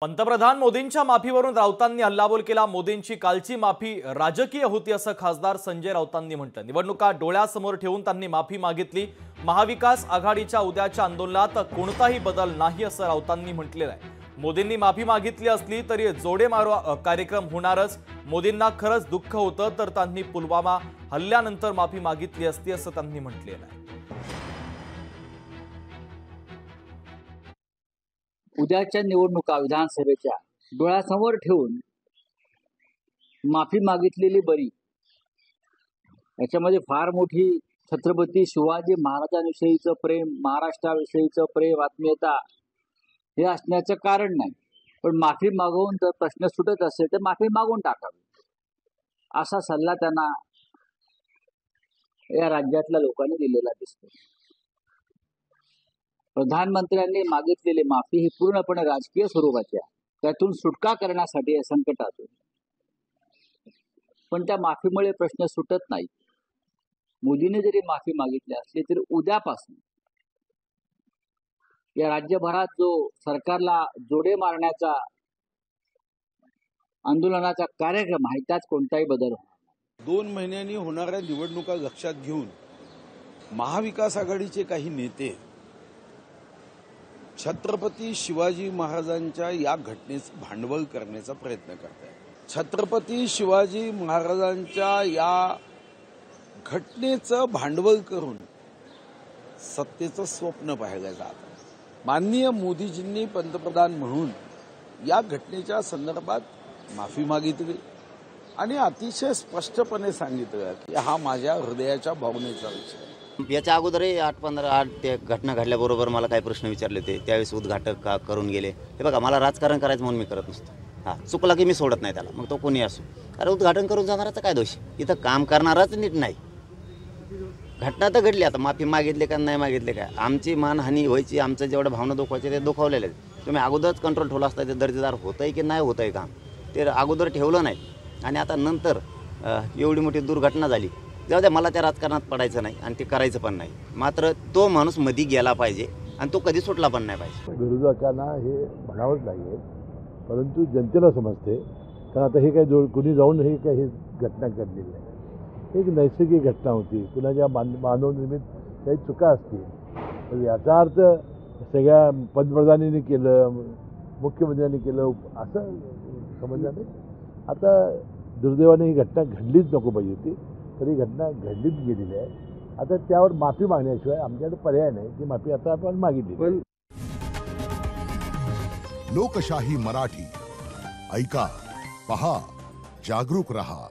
पंतप्रधान मोदींच्या माफीवरून राऊतांनी हल्लाबोल केला। मोदींची कालची माफी राजकीय होती असं खासदार संजय राऊतांनी म्हटलं। निवडणुका डोळ्यासमोर ठेवून त्यांनी माफी मागितली। महाविकास आघाडीच्या उद्याच्या आंदोलनात कोणताही बदल नाही असं राऊतांनी म्हटलेलं आहे। मोदींनी माफी मागितली असली तरी जोडे मारो कार्यक्रम होणारच। मोदींना खरंच दुःख होतं तर त्यांनी पुलवामा हल्ल्यानंतर माफी मागितली असती असं त्यांनी म्हटलेलं आहे। उद्याच्या निवडणुका विधानसभेच्या डोळ्यासमोर ठेवून माफी मागितलेली बरी। याच्यामध्ये फार मोठी छत्रपती शिवाजी महाराजांविषयीचं प्रेम, महाराष्ट्राविषयीचं प्रेम, आत्मीयता हे असण्याचं कारण नाही। पण माफी मागून जर प्रश्न सुटत असेल तर माफी मागून टाकावी असा सल्ला त्यांना या राज्यातल्या लोकांनी दिलेला दिसतो। प्रधानमंत्र्यांनी मागितलेली माफी ही पूर्णपणे राजकीय स्वरूपाची आहे, त्यातून सुटका करण्यासाठी या संकटातून। पण त्या माफीमुळे प्रश्न सुटत नाही। मोदींनी जरी माफी मागितली असली तरी उद्यापासून या राज्यभरात जो सरकारला जोडे मारण्याचा आंदोलनाचा कार्यक्रम आहे त्यात कोणताही बदल होणार नाही। 2 महिन्यांनी होणाऱ्या निवडणुका लक्षात घेऊन महाविकास आघाडीचे काही नेते छत्रपती शिवाजी महाराजांच्या या घटनेचं भांडवल करण्याचा प्रयत्न करत आहेत। छत्रपती शिवाजी महाराजांच्या या घटनेचं भांडवल करून सत्तेचं स्वप्न पाहिलं जात। माननीय मोदीजींनी पंतप्रधान म्हणून या घटनेच्या संदर्भात माफी मागितली आणि अतिशय स्पष्टपणे सांगितलं की हा माझ्या हृदयाच्या भावनेचा विषय आहे। याच्या अगोदरही 8 ते घटना घडल्याबरोबर मला काही प्रश्न विचारले होते, त्यावेळेस उद्घाटक का करून गेले। हे बघा, मला राजकारण करायचं म्हणून मी करत नसतो। चुकला की मी सोडत नाही त्याला, मग तो कोणी असो। अरे उद्घाटन करून जाणाराचा काय दोष? इथं काम करणाराच नीट नाही। घटना तर घडली, आता माफी मागितली का नाही मागितले काय, आमची मानहानी व्हायची, आमचं जेवढं भावना दुखवायचे ते दुखवलेले आहेत। तुम्ही अगोदरच कंट्रोल ठेवला असता ते दर्जेदार होतंय की नाही होतंय काम, ते अगोदर ठेवलं नाही आणि आता नंतर एवढी मोठी दुर्घटना झाली। जाऊ द्या, मला त्या राजकारणात पडायचं नाही आणि ते करायचं पण नाही। मात्र तो माणूस मध्ये गेला पाहिजे आणि तो कधी सुटला पण नाही पाहिजे। विरोधकांना हे म्हणावंच नाही, परंतु जनतेला समजते। कारण आता हे काही कुणी जाऊन हे काही घटना घडलेली आहे, एक नैसर्गिक घटना होती, कुणाच्या मानवनिर्मित काही चुका असतील तर याचा अर्थ सगळ्या पंतप्रधानांनी केलं, मुख्यमंत्र्यांनी केलं असं समजलं नाही। आता दुर्दैवाने ही घटना घडलीच नको पाहिजे होती, तरी घटना घडलीच गेलेली आहे। आता त्यावर माफी मागण्याशिवाय आमच्याकडे पर्याय नाही, ती माफी आता आपण मागितली। लोकशाही मराठी ऐका, पहा, जागरूक रहा।